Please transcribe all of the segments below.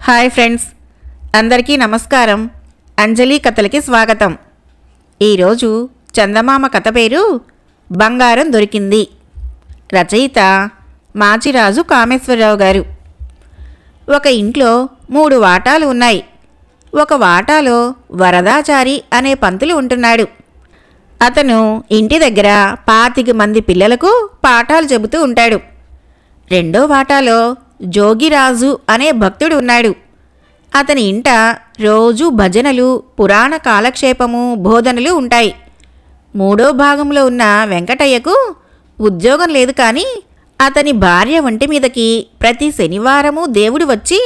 Hi friends, అందరికీ నమస్కారం. అంజలి కథలకి స్వాగతం. ఈరోజు చందమామ కథ పేరు బంగారం దొరికింది. రచయిత మాచిరాజు కామేశ్వరరావు గారు. ఒక ఇంట్లో 3 వాటాలు ఉన్నాయి. ఒక వాటాలో వరదాచారి అనే పంతులు ఉంటున్నాడు. అతను ఇంటి దగ్గర 25 మంది పిల్లలకు పాఠాలు చెబుతూ ఉంటాడు. రెండో వాటాలో జోగిరాజు అనే భక్తుడు ఉన్నాడు. అతని ఇంట రోజు భజనలు, పురాణ కాలక్షేపము, బోధనలు ఉంటాయి. మూడో భాగంలో ఉన్న వెంకటయ్యకు ఉద్యోగం లేదు, కానీ అతని భార్య ఒంటి మీదకి ప్రతి శనివారము దేవుడు వచ్చి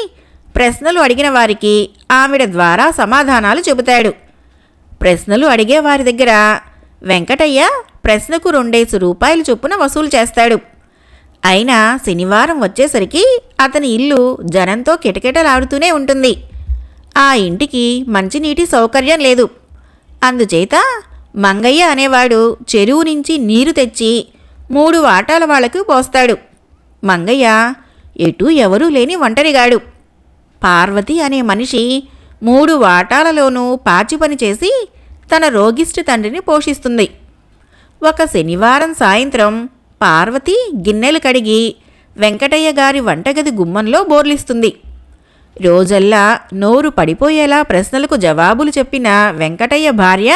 ప్రశ్నలు అడిగిన వారికి ఆవిడ ద్వారా సమాధానాలు చెబుతాడు. ప్రశ్నలు అడిగే వారి దగ్గర వెంకటయ్య ప్రశ్నకు 2 రూపాయలు చొప్పున వసూలు చేస్తాడు. అయినా శనివారం వచ్చేసరికి అతని ఇల్లు జనంతో కిటకిటలాడుతూనే ఉంటుంది. ఆ ఇంటికి మంచినీటి సౌకర్యం లేదు. అందుచేత మంగయ్య అనేవాడు చెరువు నుంచి నీరు తెచ్చి 3 వాటాల వాళ్లకు పోస్తాడు. మంగయ్య ఎటూ ఎవరూ లేని ఒంటరిగాడు. పార్వతి అనే మనిషి 3 వాటాలలోనూ పాచి పని చేసి తన రోగిష్టి తండ్రిని పోషిస్తుంది. ఒక శనివారం సాయంత్రం పార్వతి గిన్నెలు కడిగి వెంకటయ్య గారి వంటగది గుమ్మంలో బోర్లిస్తుంది. రోజల్లా నోరు పడిపోయేలా ప్రశ్నలకు జవాబులు చెప్పిన వెంకటయ్య భార్య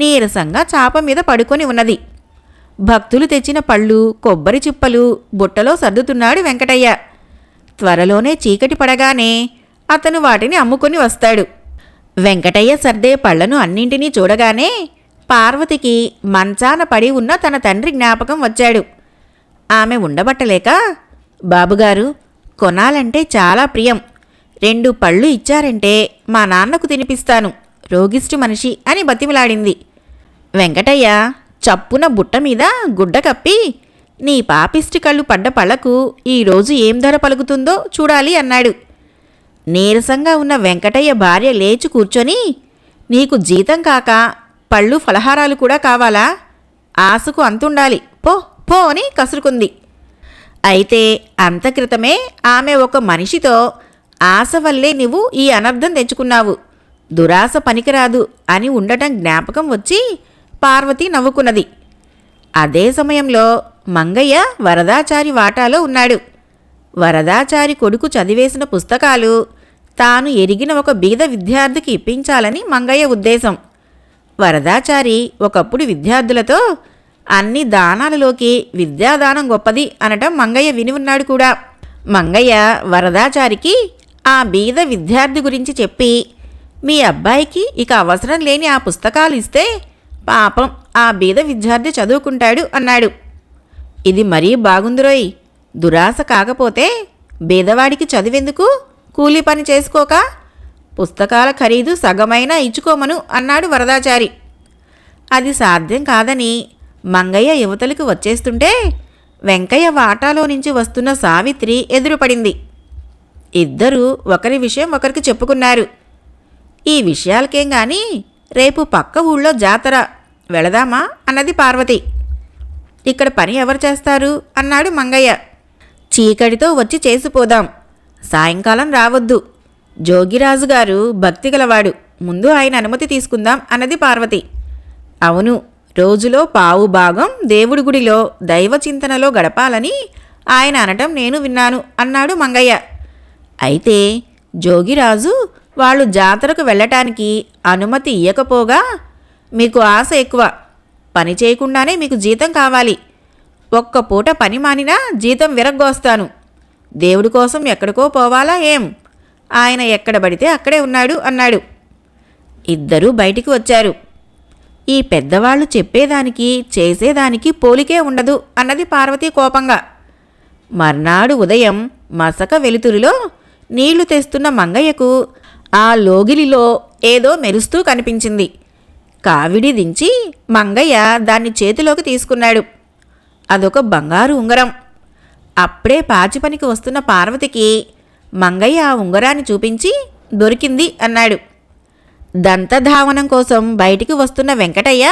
నీరసంగా చాప మీద పడుకొని ఉన్నది. భక్తులు తెచ్చిన పళ్ళు, కొబ్బరి చిప్పలు బుట్టలో సర్దుతున్నాడు వెంకటయ్య. త్వరలోనే చీకటి పడగానే అతను వాటిని అమ్ముకొని వస్తాడు. వెంకటయ్య సర్దే పళ్లను అన్నింటినీ చూడగానే పార్వతికి మంచాన పడి ఉన్న తన తండ్రి జ్ఞాపకం వచ్చాడు. ఆమె ఉండబట్టలేక, బాబుగారు, కొనాలంటే చాలా ప్రియం, 2 పళ్ళు ఇచ్చారంటే మా నాన్నకు తినిపిస్తాను, రోగిష్టి మనిషి అని బతిమిలాడింది. వెంకటయ్య చప్పున బుట్ట మీద గుడ్డ కప్పి, నీ పాపిష్టి కళ్ళు పడ్డ పళ్లకు ఈరోజు ఏం ధర పలుకుతుందో చూడాలి అన్నాడు. నీరసంగా ఉన్న వెంకటయ్య భార్య లేచి కూర్చొని, నీకు జీతం కాక పళ్ళు ఫలహారాలు కూడా కావాలా? ఆశకు అంతుండాలి, పో పో అని కసురుకుంది. అయితే అంత క్రితమే ఆమె ఒక మనిషితో, ఆశ వల్లే నువ్వు ఈ అనర్థం తెచ్చుకున్నావు, దురాశ పనికిరాదు అని ఉండటం జ్ఞాపకం వచ్చి పార్వతి నవ్వుకున్నది. అదే సమయంలో మంగయ్య వరదాచారి వాటాలో ఉన్నాడు. వరదాచారి కొడుకు చదివేసిన పుస్తకాలు తాను ఎరిగిన ఒక బీద విద్యార్థికి ఇప్పించాలని మంగయ్య ఉద్దేశం. వరదాచారి ఒకప్పుడు విద్యార్థులతో, అన్ని దానాలలోకి విద్యాదానం గొప్పది అనటం మంగయ్య విని ఉన్నాడు కూడా. మంగయ్య వరదాచారికి ఆ బీద విద్యార్థి గురించి చెప్పి, మీ అబ్బాయికి ఇక అవసరం లేని ఆ పుస్తకాలు ఇస్తే పాపం ఆ బీద విద్యార్థి చదువుకుంటాడు అన్నాడు. ఇది మరీ బాగుందిరోయ్, దురాశ కాకపోతే బీదవాడికి చదివెందుకు, కూలీ పని చేసుకోక పుస్తకాల ఖరీదు సగమైనా ఇచ్చుకోమను అన్నాడు వరదాచారి. అది సాధ్యం కాదని మంగయ్య యువతలకు వచ్చేస్తుంటే వెంకయ్య వాటాలో నుంచి వస్తున్న సావిత్రి ఎదురుపడింది. ఇద్దరూ ఒకరి విషయం ఒకరికి చెప్పుకున్నారు. ఈ విషయాలకేం గాని రేపు పక్క ఊళ్ళో జాతర, వెళదామా అన్నది పార్వతి. ఇక్కడ పని ఎవరు చేస్తారు అన్నాడు మంగయ్య. చీకటితో వచ్చి చేసిపోదాం, సాయంకాలం రావద్దు, జోగిరాజు గారు భక్తి గలవాడు, ముందు ఆయన అనుమతి తీసుకుందాం అన్నది పార్వతి. అవును, రోజులో పావు భాగం దేవుడి గుడిలో దైవచింతనలో గడపాలని ఆయన అనటం నేను విన్నాను అన్నాడు మంగయ్య. అయితే జోగిరాజు వాళ్ళు జాతరకు వెళ్ళటానికి అనుమతి ఇయ్యకపోగా, మీకు ఆశ ఎక్కువ, పని చేయకుండానే మీకు జీతం కావాలి, ఒక్క పూట పని మానినా జీతం విరగ్గోస్తాను, దేవుడి కోసం ఎక్కడికో పోవాలా ఏం, ఆయన ఎక్కడ పడితే అక్కడే ఉన్నాడు అన్నాడు. ఇద్దరూ బయటికి వచ్చారు. ఈ పెద్దవాళ్లు చెప్పేదానికి చేసేదానికి పోలికే ఉండదు అన్నది పార్వతి కోపంగా. మర్నాడు ఉదయం మసక వెలుతురిలో నీళ్లు తెస్తున్న మంగయ్యకు ఆ లోగిలిలో ఏదో మెరుస్తూ కనిపించింది. కావిడి దించి మంగయ్య దాన్ని చేతిలోకి తీసుకున్నాడు. అదొక బంగారు ఉంగరం. అప్పుడే పాచి పనికి వస్తున్న పార్వతికి మంగయ్య ఆ ఉంగరాన్ని చూపించి, దొరికింది అన్నాడు. దంతధావనం కోసం బయటికి వస్తున్న వెంకటయ్య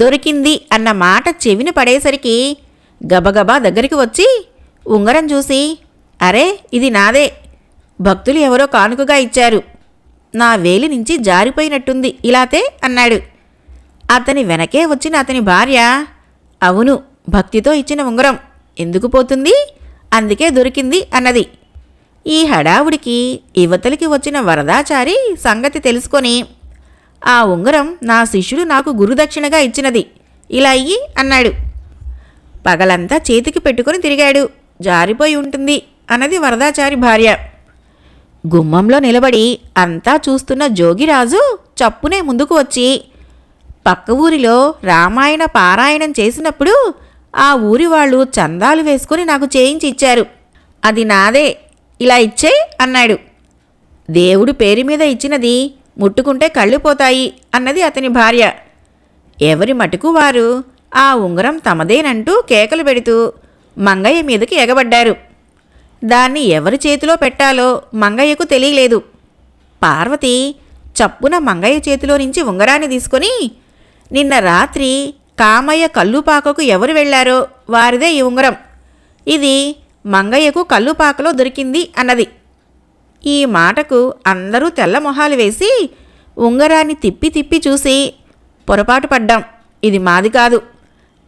దొరికింది అన్న మాట చెవిని పడేసరికి గబగబా దగ్గరికి వచ్చి ఉంగరం చూసి, అరే ఇది నాదే, భక్తులు ఎవరో కానుకగా ఇచ్చారు. నా వేలి నుంచి జారిపోయినట్టుంది ఇలాతే అన్నాడు. అతని వెనకే వచ్చిన అతని భార్య, అవును, భక్తితో ఇచ్చిన ఉంగరం ఎందుకు పోతుంది, అందుకే దొరికింది అన్నది. ఈ హడావుడికి యువతలికి వచ్చిన వరదాచారి సంగతి తెలుసుకొని, ఆ ఉంగరం నా శిష్యుడు నాకు గురుదక్షిణగా ఇచ్చినది, ఇలా అయ్యి అన్నాడు. పగలంతా చేతికి పెట్టుకుని తిరిగాడు, జారిపోయి ఉంటుంది అన్నది వరదాచారి భార్య. గుమ్మంలో నిలబడి అంతా చూస్తున్న జోగిరాజు చప్పునే ముందుకు వచ్చి, పక్క ఊరిలో రామాయణ పారాయణం చేసినప్పుడు ఆ ఊరి వాళ్ళు చందాలు వేసుకుని నాకు చేయించి ఇచ్చారు, అది నాదే, ఇలా ఇచ్చే అన్నాడు. దేవుడు పేరు మీద ఇచ్చినది ముట్టుకుంటే కళ్ళు పోతాయి అన్నది అతని భార్య. ఎవరి మటుకు వారు ఆ ఉంగరం తమదేనంటూ కేకలు పెడుతూ మంగయ్య మీదకి ఎగబడ్డారు. దాన్ని ఎవరి చేతిలో పెట్టాలో మంగయ్యకు తెలియలేదు. పార్వతి చప్పున మంగయ్య చేతిలో నుంచి ఉంగరాన్ని తీసుకొని, నిన్న రాత్రి కామయ్య కల్లుపాకకు ఎవరు వెళ్లారో వారిదే ఈ ఉంగరం, ఇది మంగయ్యకు కల్లుపాకలో దొరికింది అన్నది. ఈ మాటకు అందరూ తెల్ల మొహాలు వేసి ఉంగరాన్ని తిప్పి తిప్పి చూసి, పొరపాటు పడ్డాం, ఇది మాది కాదు,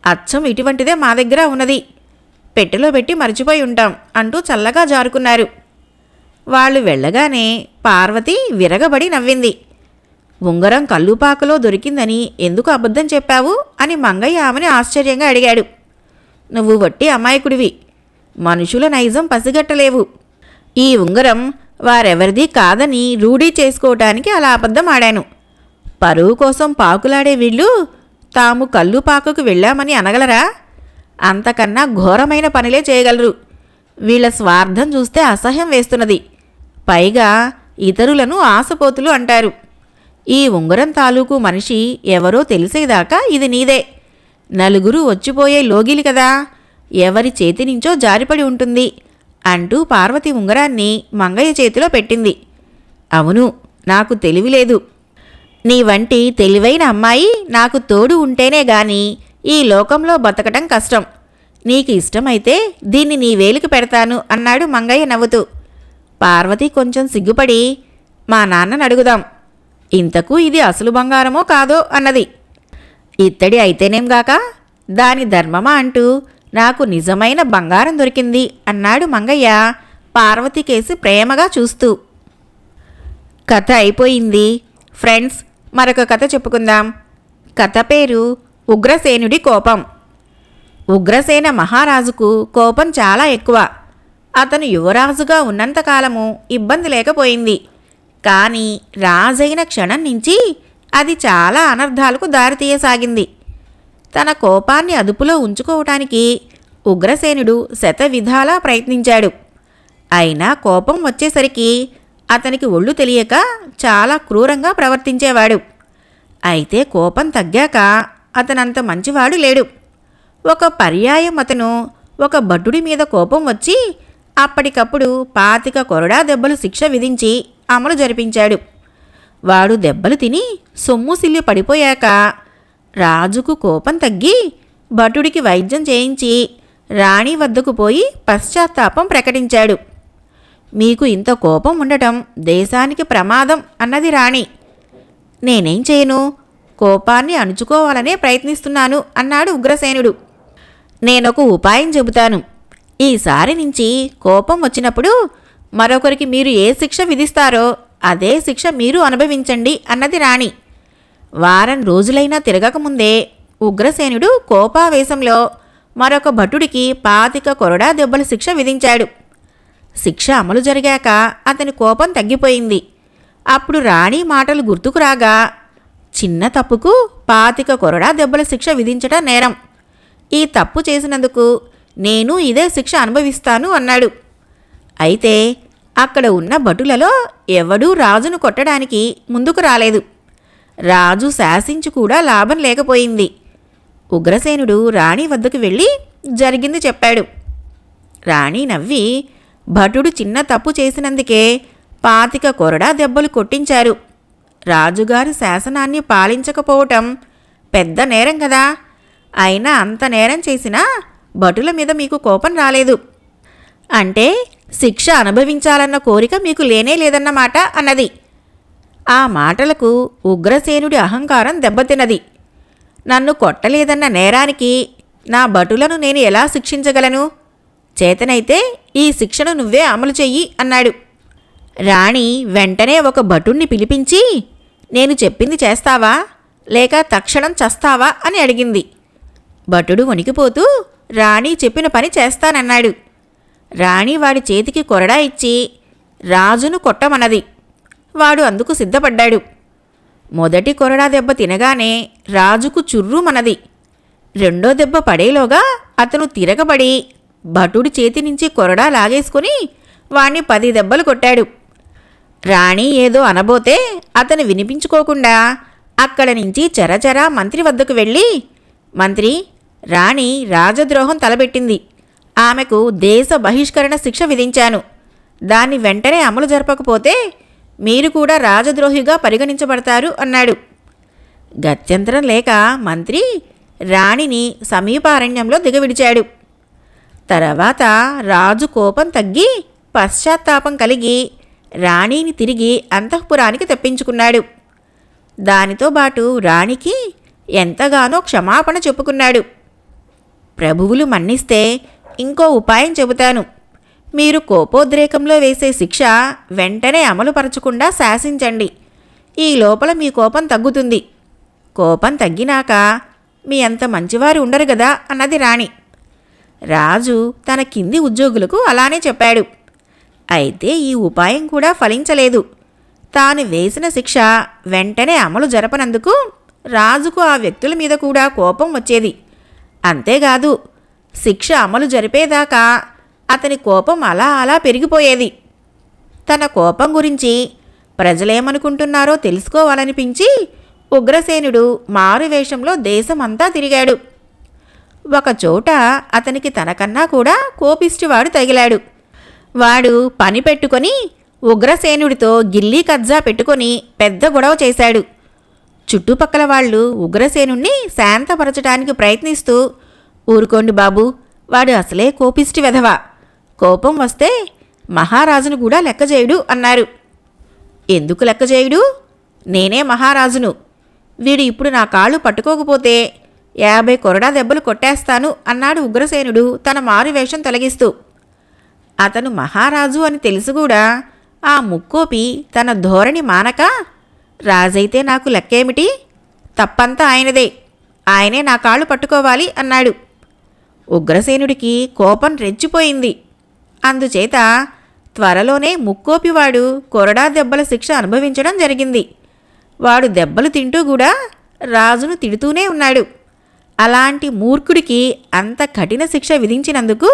అచ్చం ఇటువంటిదే మా దగ్గర ఉన్నది, పెట్టెలో పెట్టి మర్చిపోయి ఉంటాం అంటూ చల్లగా జారుకున్నారు. వాళ్ళు వెళ్ళగానే పార్వతి విరగబడి నవ్వింది. ఉంగరం కల్లుపాకలో దొరికిందని ఎందుకు అబద్ధం చెప్పావు అని మంగయ్య ఆమెని ఆశ్చర్యంగా అడిగాడు. నువ్వు వట్టి అమాయకుడివి, మనుషుల నైజం పసిగట్టలేవు. ఈ ఉంగరం వారెవరిది కాదని రూఢీ చేసుకోవటానికి అలా అబద్ధం ఆడాను. పరువు కోసం పాకులాడే వీళ్ళు తాము కల్లుపాకకు వెళ్ళామని అనగలరా? అంతకన్నా ఘోరమైన పనులే చేయగలరు. వీళ్ల స్వార్థం చూస్తే అసహ్యం వేస్తున్నది. పైగా ఇతరులను ఆశపోతులు అంటారు. ఈ ఉంగరం తాలూకు మనిషి ఎవరో తెలిసేదాకా ఇది నీదే. నలుగురు వచ్చిపోయే లోగిలి కదా, ఎవరి చేతి నుంచో జారిపడి ఉంటుంది అంటూ పార్వతి ఉంగరాన్ని మంగయ్య చేతిలో పెట్టింది. అవును, నాకు తెలివిలేదు. నీ వంటి తెలివైన అమ్మాయి నాకు తోడు ఉంటేనే గాని ఈ లోకంలో బతకటం కష్టం. నీకు ఇష్టమైతే దీన్ని నీ వేలికి పెడతాను అన్నాడు మంగయ్య నవ్వుతూ. పార్వతి కొంచెం సిగ్గుపడి, మా నాన్నని అడుగుదాం, ఇంతకు ఇది అసలు బంగారమో కాదో అన్నది. ఇత్తడి అయితేనేంగాక, దాని ధర్మమా అంటూ నాకు నిజమైన బంగారం దొరికింది అన్నాడు మంగయ్య పార్వతి కేసి ప్రేమగా చూస్తూ. కథ అయిపోయింది. ఫ్రెండ్స్, మరొక కథ చెప్పుకుందాం. కథ పేరు ఉగ్రసేనుడి కోపం. ఉగ్రసేన మహారాజుకు కోపం చాలా ఎక్కువ. అతను యువరాజుగా ఉన్నంతకాలము ఇబ్బంది లేకపోయింది. కానీ రాజైన క్షణం నుంచి అది చాలా అనర్థాలకు దారితీయసాగింది. తన కోపాన్ని అదుపులో ఉంచుకోవటానికి ఉగ్రసేనుడు శతవిధాలా ప్రయత్నించాడు. అయినా కోపం వచ్చేసరికి అతనికి ఒళ్ళు తెలియక చాలా క్రూరంగా ప్రవర్తించేవాడు. అయితే కోపం తగ్గాక అతనంత మంచివాడు లేడు. ఒక పర్యాయం అతను ఒక భటుడి మీద కోపం వచ్చి అప్పటికప్పుడు 25 కొరడా దెబ్బలు శిక్ష విధించి అమలు జరిపించాడు. వాడు దెబ్బలు తిని సొమ్ము సిల్లి పడిపోయాక రాజుకు కోపం తగ్గి భటుడికి వైద్యం చేయించి రాణి వద్దకు పోయి పశ్చాత్తాపం ప్రకటించాడు. మీకు ఇంత కోపం ఉండటం దేశానికి ప్రమాదం అన్నది రాణి. నేనేం చేయను, కోపాన్ని అణుచుకోవాలనే ప్రయత్నిస్తున్నాను అన్నాడు ఉగ్రసేనుడు. నేనొక ఉపాయం చెబుతాను. ఈసారి నుంచి కోపం వచ్చినప్పుడు మరొకరికి మీరు ఏ శిక్ష విధిస్తారో అదే శిక్ష మీరు అనుభవించండి అన్నది రాణి. వారం రోజులైనా తిరగకముందే ఉగ్రసేనుడు కోపావేశంలో మరొక భటుడికి 25 కొరడా దెబ్బల శిక్ష విధించాడు. శిక్ష అమలు జరిగాక అతని కోపం తగ్గిపోయింది. అప్పుడు రాణి మాటలు గుర్తుకు రాగా, చిన్న తప్పుకు 25 కొరడా దెబ్బల శిక్ష విధించటం నేరం. ఈ తప్పు చేసినందుకు నేను ఇదే శిక్ష అనుభవిస్తాను అన్నాడు. అయితే అక్కడ ఉన్న భటులలో ఎవడూ రాజును కొట్టడానికి ముందుకు రాలేదు. రాజు శాసించి కూడా లాభం లేకపోయింది. ఉగ్రసేనుడు రాణి వద్దకు వెళ్ళి జరిగింది చెప్పాడు. రాణి నవ్వి, భటుడు చిన్న తప్పు చేసినందుకే 25 కొరడా దెబ్బలు కొట్టించారు. రాజుగారి శాసనాన్ని పాలించకపోవటం పెద్ద నేరం కదా. అయినా అంత నేరం చేసినా భటుల మీద మీకు కోపం రాలేదు. అంటే శిక్ష అనుభవించాలన్న కోరిక మీకు లేనే లేదన్నమాట అన్నది. ఆ మాటలకు ఉగ్రసేనుడి అహంకారం దెబ్బతిన్నది. నన్ను కొట్టలేదన్న నేరానికి నా భటులను నేను ఎలా శిక్షించగలను? చేతనైతే ఈ శిక్షను నువ్వే అమలు చెయ్యి అన్నాడు. రాణి వెంటనే ఒక భటుణ్ణి పిలిపించి, నేను చెప్పింది చేస్తావా లేక తక్షణం చస్తావా అని అడిగింది. భటుడు వణికిపోతూ రాణి చెప్పిన పని చేస్తానన్నాడు. రాణి వాడి చేతికి కొరడా ఇచ్చి రాజును కొట్టమన్నది. వాడు అందుకు సిద్ధపడ్డాడు. మొదటి కొరడా దెబ్బ తినగానే రాజుకు చుర్రుమన్నది. రెండో దెబ్బ పడేలోగా అతను తిరగబడి భటుడి చేతి నుంచి కొరడా లాగేసుకుని వాణ్ణి 10 దెబ్బలు కొట్టాడు. రాణి ఏదో అనబోతే అతను వినిపించుకోకుండా అక్కడి నుంచి చరచరా మంత్రి వద్దకు వెళ్ళి, మంత్రి, రాణి రాజద్రోహం తలబెట్టింది. ఆమెకు దేశ బహిష్కరణ శిక్ష విధించాను. దాన్ని వెంటనే అమలు జరపకపోతే మీరు కూడా రాజద్రోహిగా పరిగణించబడతారు అన్నాడు. గత్యంతరం లేక మంత్రి రాణిని సమీపారణ్యంలో దిగవిడిచాడు. తర్వాత రాజు కోపం తగ్గి పశ్చాత్తాపం కలిగి రాణిని తిరిగి అంతఃపురానికి తెప్పించుకున్నాడు. దానితో పాటు రాణికి ఎంతగానో క్షమాపణ చెప్పుకున్నాడు. ప్రభువులు మన్నిస్తే ఇంకో ఉపాయం చెబుతాను. మీరు కోపోద్రేకంలో వేసే శిక్ష వెంటనే అమలుపరచకుండా శాసించండి. ఈ లోపల మీ కోపం తగ్గుతుంది. కోపం తగ్గినాక మీ అంత మంచివారు ఉండరు గదా అన్నది రాణి. రాజు తన కింది ఉద్యోగులకు అలానే చెప్పాడు. అయితే ఈ ఉపాయం కూడా ఫలించలేదు. తాను వేసిన శిక్ష వెంటనే అమలు జరపనందుకు రాజుకు ఆ వ్యక్తుల మీద కూడా కోపం వచ్చేది. అంతేకాదు, శిక్ష అమలు జరిపేదాకా అతని కోపం అలా అలా పెరిగిపోయేది. తన కోపం గురించి ప్రజలేమనుకుంటున్నారో తెలుసుకోవాలనిపించి ఉగ్రసేనుడు మారువేషంలో దేశమంతా తిరిగాడు. ఒకచోట అతనికి తనకన్నా కూడా కోపిష్టివాడు తగిలాడు. వాడు పని పెట్టుకొని ఉగ్రసేనుడితో గిల్లీ కజ్జా పెట్టుకొని పెద్ద గొడవ చేశాడు. చుట్టుపక్కల వాళ్ళు ఉగ్రసేనుణ్ణి శాంతపరచడానికి ప్రయత్నిస్తూ, ఊరుకోండి బాబు, వాడు అసలే కోపిష్టి వెధవ. కోపం వస్తే మహారాజును కూడా లెక్కచేయుడు అన్నారు. ఎందుకు లెక్కచేయుడు? నేనే మహారాజును. వీడు ఇప్పుడు నా కాళ్ళు పట్టుకోకపోతే 50 కొరడా దెబ్బలు కొట్టేస్తాను అన్నాడు ఉగ్రసేనుడు తన మారువేషం తొలగిస్తూ. అతను మహారాజు అని తెలుసు కూడా ఆ ముక్కోపి తన ధోరణి మానక, రాజైతే నాకు లెక్కేమిటి? తప్పంతా ఆయనదే. ఆయనే నా కాళ్ళు పట్టుకోవాలి అన్నాడు. ఉగ్రసేనుడికి కోపం రెచ్చిపోయింది. అందుచేత త్వరలోనే ముక్కోపివాడు కొరడా దెబ్బల శిక్ష అనుభవించడం జరిగింది. వాడు దెబ్బలు తింటూ కూడా రాజును తిడుతూనే ఉన్నాడు. అలాంటి మూర్ఖుడికి అంత కఠిన శిక్ష విధించినందుకు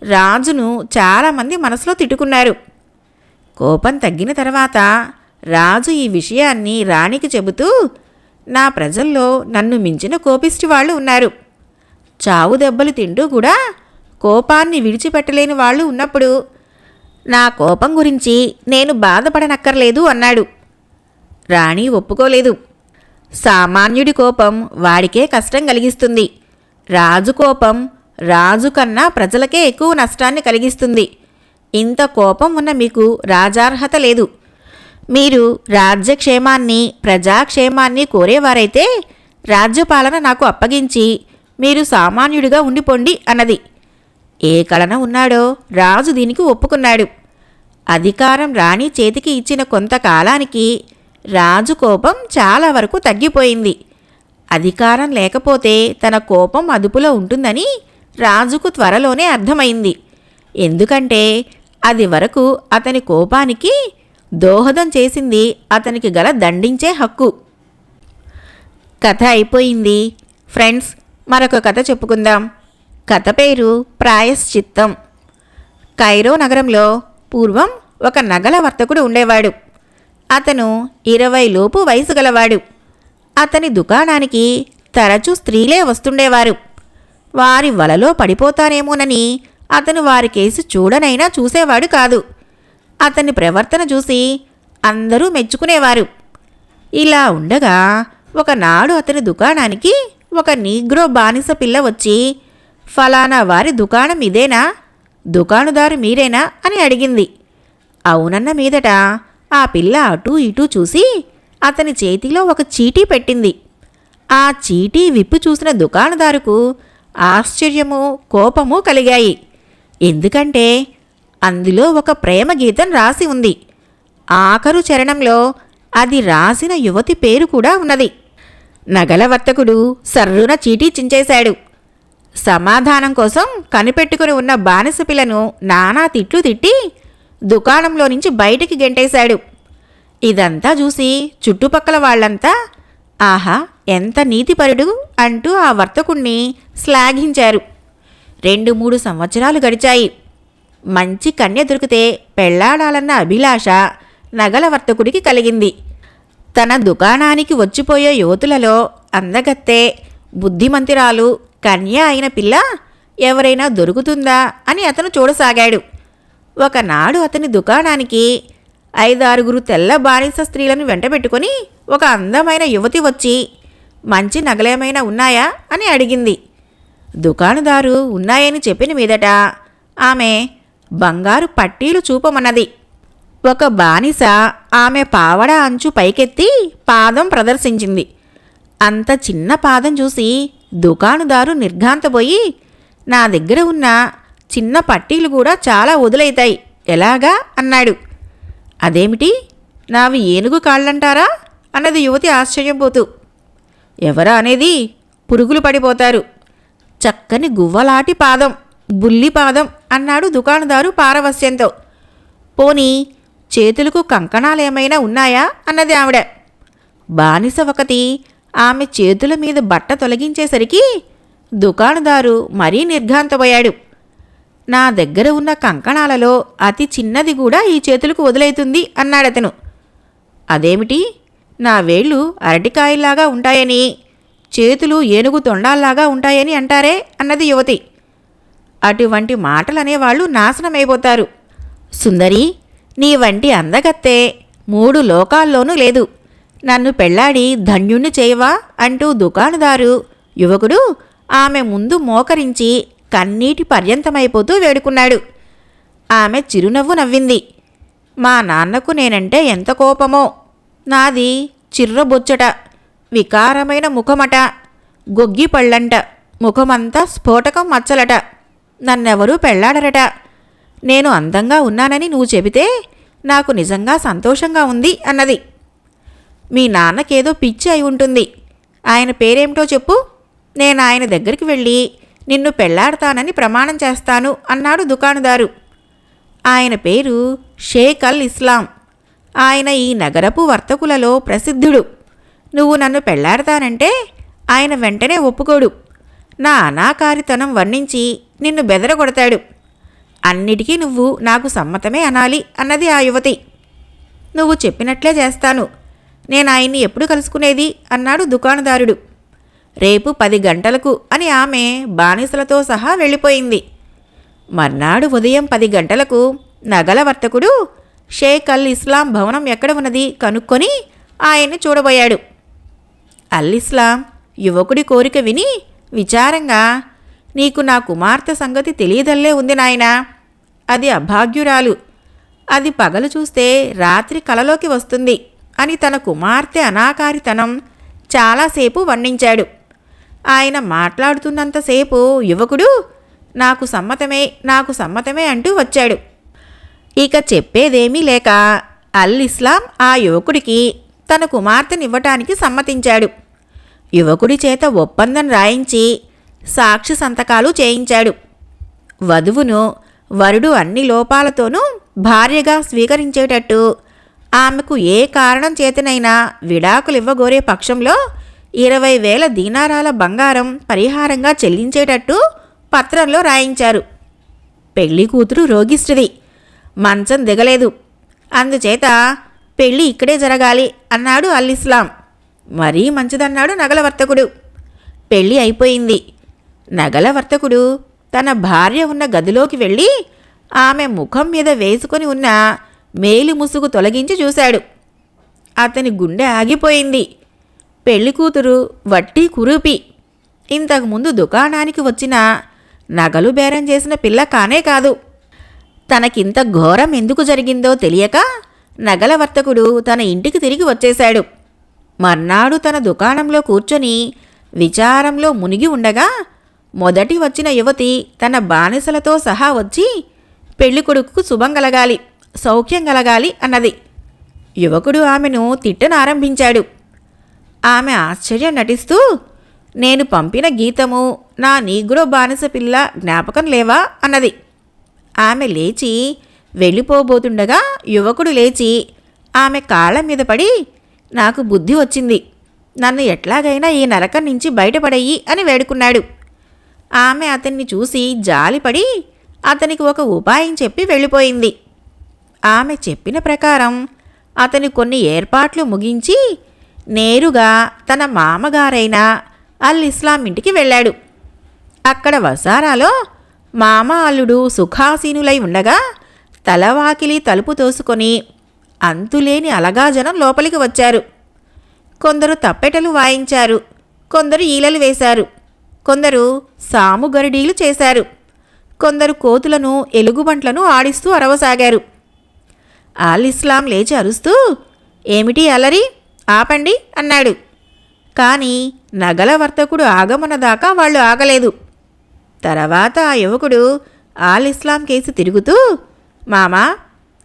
రాజును చాలామంది మనసులో తిట్టుకున్నారు. కోపం తగ్గిన తర్వాత రాజు ఈ విషయాన్ని రాణికి చెబుతూ, నా ప్రజల్లో నన్ను మించిన కోపిష్టి వాళ్ళు ఉన్నారు. చావు దెబ్బలు తింటూ కూడా కోపాన్ని విడిచిపెట్టలేని వాళ్ళు ఉన్నప్పుడు నా కోపం గురించి నేను బాధపడనక్కర్లేదు అన్నాడు. రాణి ఒప్పుకోలేదు. సామాన్యుడి కోపం వాడికే కష్టం కలిగిస్తుంది. రాజు కోపం రాజు కన్నా ప్రజలకే ఎక్కువ నష్టాన్ని కలిగిస్తుంది. ఇంత కోపం ఉన్న మీకు రాజార్హత లేదు. మీరు రాజ్యక్షేమాన్ని ప్రజాక్షేమాన్ని కోరేవారైతే రాజ్యపాలన నాకు అప్పగించి మీరు సామాన్యుడిగా ఉండిపోండి అన్నది. ఏ కలన ఉన్నాడో రాజు దీనికి ఒప్పుకున్నాడు. అధికారం రాణి చేతికి ఇచ్చిన కొంతకాలానికి రాజు కోపం చాలా వరకు తగ్గిపోయింది. అధికారం లేకపోతే తన కోపం అదుపులో ఉంటుందని రాజుకు త్వరలోనే అర్థమైంది. ఎందుకంటే అది వరకు అతని కోపానికి దోహదం చేసింది అతనికి గల దండించే హక్కు. కథ అయిపోయింది. ఫ్రెండ్స్, మరొక కథ చెప్పుకుందాం. కథ పేరు ప్రాయశ్చిత్తం. కైరో నగరంలో పూర్వం ఒక నగల వర్తకుడు ఉండేవాడు. అతను 20 లోపు వయసు గలవాడు. అతని దుకాణానికి తరచూ స్త్రీలే వస్తుండేవారు. వారి వలలో పడిపోతానేమోనని అతను వారికేసి చూడనైనా చూసేవాడు కాదు. అతని ప్రవర్తన చూసి అందరూ మెచ్చుకునేవారు. ఇలా ఉండగా ఒకనాడు అతని దుకాణానికి ఒక నీగ్రో బానిస పిల్ల వచ్చి, ఫలానా వారి దుకాణం ఇదేనా? దుకాణదారు మీరేనా అని అడిగింది. అవునన్న మీదట ఆ పిల్ల అటూ ఇటూ చూసి అతని చేతిలో ఒక చీటీ పెట్టింది. ఆ చీటీ విప్పి చూసిన దుకాణదారుకు ఆశ్చర్యము కోపము కలిగాయి. ఎందుకంటే అందులో ఒక ప్రేమ గీతం రాసి ఉంది. ఆఖరు చరణంలో అది రాసిన యువతి పేరు కూడా ఉన్నది. నగల వర్తకుడు సర్రున చీటీ చించేశాడు. సమాధానం కోసం కనిపెట్టుకుని ఉన్న బానిస పిల్లను నానా తిట్లు తిట్టి దుకాణంలో నుంచి బయటికి గెంటేశాడు. ఇదంతా చూసి చుట్టుపక్కల వాళ్లంతా ఆహా ఎంత నీతిపరుడు అంటూ ఆ వర్తకుణ్ణి శ్లాఘించారు. 2-3 సంవత్సరాలు గడిచాయి. మంచి కన్య దొరికితే పెళ్లాడాలన్న అభిలాష నగల వర్తకుడికి కలిగింది. తన దుకాణానికి వచ్చిపోయే యువతులలో అందగత్తె, బుద్ధిమంతిరాలు, కన్య అయిన పిల్ల ఎవరైనా దొరుకుతుందా అని అతను చూడసాగాడు. ఒకనాడు అతని దుకాణానికి 5-6 తెల్ల బానిస స్త్రీలను వెంటబెట్టుకొని ఒక అందమైన యువతి వచ్చి మంచి నగలేమైనా ఉన్నాయా అని అడిగింది. దుకాణదారు ఉన్నాయని చెప్పిన మీదట ఆమె బంగారు పట్టీలు చూపమన్నది. ఒక బానిస ఆమె పావడ అంచు పైకెత్తి పాదం ప్రదర్శించింది. అంత చిన్న పాదం చూసి దుకాణదారు నిర్ఘాంతపోయి, నా దగ్గర ఉన్న చిన్న పట్టీలు కూడా చాలా వదులైతాయి, ఎలాగా అన్నాడు. అదేమిటి, నావి ఏనుగు కాళ్ళంటారా అన్నది యువతి ఆశ్చర్యపోతూ. ఎవరా అనేది, పురుగులు పడిపోతారు. చక్కని గువ్వలాటి పాదం, బుల్లి పాదం అన్నాడు దుకాణదారు పారవస్యంతో. పోనీ చేతులకు కంకణాలేమైనా ఉన్నాయా అన్నది ఆవిడ. బానిస ఒకటి ఆమె చేతుల మీద బట్ట తొలగించేసరికి దుకాణదారు మరీ నిర్ఘాంతపోయాడు. నా దగ్గర ఉన్న కంకణాలలో అతి చిన్నది కూడా ఈ చేతులకు వదిలైతుంది అన్నాడతను. అదేమిటి, నా వేళ్ళు అరటికాయల్లాగా ఉంటాయని, చేతులు ఏనుగు తొండాల్లాగా ఉంటాయని అంటారే అన్నది యువతి. అటువంటి మాటలనేవాళ్ళు నాశనమైపోతారు. సుందరి, నీ వంటి అందగత్తే 3 లోకాల్లోనూ లేదు. నన్ను పెళ్లాడి ధన్యుణ్ణి చేయవా అంటూ దుకాణదారు యువకుడు ఆమె ముందు మోకరించి కన్నీటి పర్యంతమైపోతూ వేడుకున్నాడు. ఆమె చిరునవ్వు నవ్వింది. మా నాన్నకు నేనంటే ఎంత కోపమో. నాది చిర్రబొచ్చట, వికారమైన ముఖమట, గొగ్గి పళ్ళంట, ముఖమంతా స్ఫోటకం మచ్చలట. నన్నెవరూ పెళ్లాడరట. నేను అందంగా ఉన్నానని నువ్వు చెబితే నాకు నిజంగా సంతోషంగా ఉంది అన్నది. మీ నాన్నకేదో పిచ్చి అయి ఉంటుంది. ఆయన పేరేమిటో చెప్పు, నేను ఆయన దగ్గరికి వెళ్ళి నిన్ను పెళ్లాడతానని ప్రమాణం చేస్తాను అన్నాడు దుకాణదారు. ఆయన పేరు షేక్ అల్ ఇస్లాం. ఆయన ఈ నగరపు వర్తకులలో ప్రసిద్ధుడు. నువ్వు నన్ను పెళ్లాడతానంటే ఆయన వెంటనే ఒప్పుకోడు. నా అనాకారితనం వర్ణించి నిన్ను బెదరగొడతాడు. అన్నిటికీ నువ్వు నాకు సమ్మతమే అనాలి అన్నది ఆ యువతి. నువ్వు చెప్పినట్లే చేస్తాను. నేను ఆయన్ని ఎప్పుడు కలుసుకునేది అన్నాడు దుకాణదారుడు. రేపు 10 గంటలకు అని ఆమె బానిసలతో సహా వెళ్ళిపోయింది. మర్నాడు ఉదయం 10 గంటలకు నగల వర్తకుడు షేక్ అల్ ఇస్లాం భవనం ఎక్కడ ఉన్నది కనుక్కొని ఆయన్ని చూడబోయాడు. అల్ ఇస్లాం యువకుడి కోరిక విని విచారంగా, నీకు నా కుమార్తె సంగతి తెలియదల్లే ఉంది నాయనా. అది అభాగ్యురాలు. అది పగలు చూస్తే రాత్రి కలలోకి వస్తుంది అని తన కుమార్తె అనాకారితనం చాలాసేపు వర్ణించాడు. ఆయన మాట్లాడుతున్నంతసేపు యువకుడు నాకు సమ్మతమే, నాకు సమ్మతమే అంటూ వచ్చాడు. ఇక చెప్పేదేమీ లేక అల్ ఇస్లాం ఆ యువకుడికి తన కుమార్తెనివ్వటానికి సమ్మతించాడు. యువకుడి చేత ఒప్పందం రాయించి సాక్షి సంతకాలు చేయించాడు. వధువును వరుడు అన్ని లోపాలతోనూ భార్యగా స్వీకరించేటట్టు ఆమెకు ఏ కారణం చేతనైనా విడాకులివ్వగోరే పక్షంలో 20,000 దీనారాల బంగారం పరిహారంగా చెల్లించేటట్టు పత్రంలో రాయించారు. పెళ్లి కూతురు రోగిష్టిది, మంచం దిగలేదు. అందుచేత పెళ్లి ఇక్కడే జరగాలి అన్నాడు అల్ ఇస్లాం. మరీ మంచిదన్నాడు నగల వర్తకుడు. పెళ్లి అయిపోయింది. నగల వర్తకుడు తన భార్య ఉన్న గదిలోకి వెళ్ళి ఆమె ముఖం మీద వేసుకొని ఉన్న మేలి ముసుగు తొలగించి చూశాడు. అతని గుండె ఆగిపోయింది. పెళ్లి కూతురు వట్టి కురూపి. ఇంతకుముందు దుకాణానికి వచ్చిన నగలు బేరం చేసిన పిల్ల కానే కాదు. తనకింత ఘోరం ఎందుకు జరిగిందో తెలియక నగల వర్తకుడు తన ఇంటికి తిరిగి వచ్చేశాడు. మర్నాడు తన దుకాణంలో కూర్చొని విచారంలో మునిగి ఉండగా మొదటి వచ్చిన యువతి తన బానిసలతో సహా వచ్చి పెళ్ళికొడుకుకు శుభం కలగాలి, సౌఖ్యం కలగాలి అన్నది. యువకుడు ఆమెను తిట్టనారంభించాడు. ఆమె ఆశ్చర్యం నటిస్తూ, నేను పంపిన గీతము, నా నీగ్రో బానిస పిల్ల జ్ఞాపకం లేవా అన్నది. ఆమె లేచి వెళ్ళిపోబోతుండగా యువకుడు లేచి ఆమె కాళ్ళ మీద పడి, నాకు బుద్ధి వచ్చింది, నన్ను ఎట్లాగైనా ఈ నరకం నుంచి బయటపడయ్యి అని వేడుకున్నాడు. ఆమె అతన్ని చూసి జాలిపడి అతనికి ఒక ఉపాయం చెప్పి వెళ్ళిపోయింది. ఆమె చెప్పిన ప్రకారం అతను కొన్ని ఏర్పాట్లు ముగించి నేరుగా తన మామగారైన అల్ ఇస్లాం ఇంటికి వెళ్ళాడు. అక్కడ వసారాలో మామ అల్లుడు సుఖాసీనులై ఉండగా తలవాకిలి తలుపు తోసుకొని అంతులేని అలగాజనం లోపలికి వచ్చారు. కొందరు తప్పెటలు వాయించారు, కొందరు ఈలలు వేశారు, కొందరు సాముగరిడీలు చేశారు, కొందరు కోతులను ఎలుగుబంట్లను ఆడిస్తూ అరవసాగారు. అల్ ఇస్లాం లేచి అరుస్తూ, ఏమిటి అలరి, ఆపండి అన్నాడు. కానీ నగల వర్తకుడు ఆగమన దాకా వాళ్ళు ఆగలేదు. తర్వాత ఆ యువకుడు అల్ ఇస్లాం కేసి తిరుగుతూ, మామా,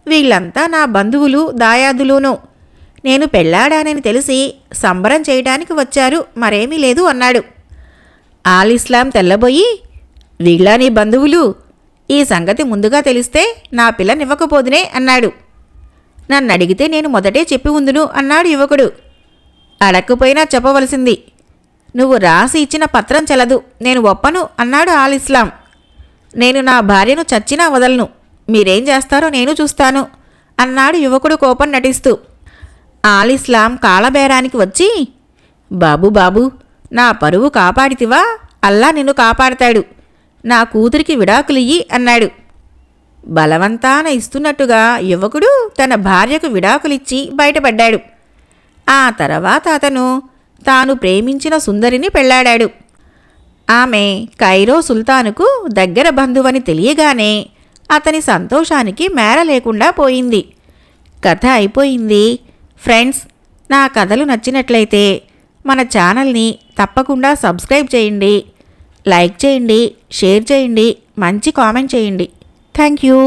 వీళ్ళంతా నా బంధువులు దాయాదులును, నేను పెళ్ళాడానని తెలిసి సంబరం చేయడానికి వచ్చారు, మరేమీ లేదు అన్నాడు. అల్ ఇస్లాం తెల్లబోయి, వీళ్ళ నీ బంధువులు, ఈ సంగతి ముందుగా తెలిస్తే నా పిల్లనివ్వకపోదునే అన్నాడు. నన్నడిగితే నేను మొదటే చెప్పి ఉందును అన్నాడు యువకుడు. అడక్కపోయినా చెప్పవలసింది, నువ్వు రాసి ఇచ్చిన పత్రం చెల్లదు, నేను ఒప్పను అన్నాడు అల్ ఇస్లాం. నేను నా భార్యను చచ్చినా వదలను, మీరేం చేస్తారో నేను చూస్తాను అన్నాడు యువకుడు కోపం నటిస్తూ. అల్ ఇస్లాం కాళ్ళబేరానికి వచ్చి, బాబు బాబు, నా పరువు కాపాడితివా, అల్లా నిన్ను కాపాడతాడు, నా కూతురికి విడాకులియ్యి అన్నాడు. బలవంతాన ఇస్తున్నట్టుగా యువకుడు తన భార్యకు విడాకులిచ్చి బయటపడ్డాడు. ఆ తర్వాత అతను తాను ప్రేమించిన సుందరిని పెళ్లాడాడు. ఆమె కైరో సుల్తానుకు దగ్గర బంధువని తెలియగానే అతని సంతోషానికి మేర లేకుండా పోయింది. కథ అయిపోయింది. ఫ్రెండ్స్, నా కథలు నచ్చినట్లయితే మన ఛానల్ని తప్పకుండా సబ్స్క్రైబ్ చేయండి, లైక్ చేయండి, షేర్ చేయండి, మంచి కామెంట్ చేయండి. Thank you.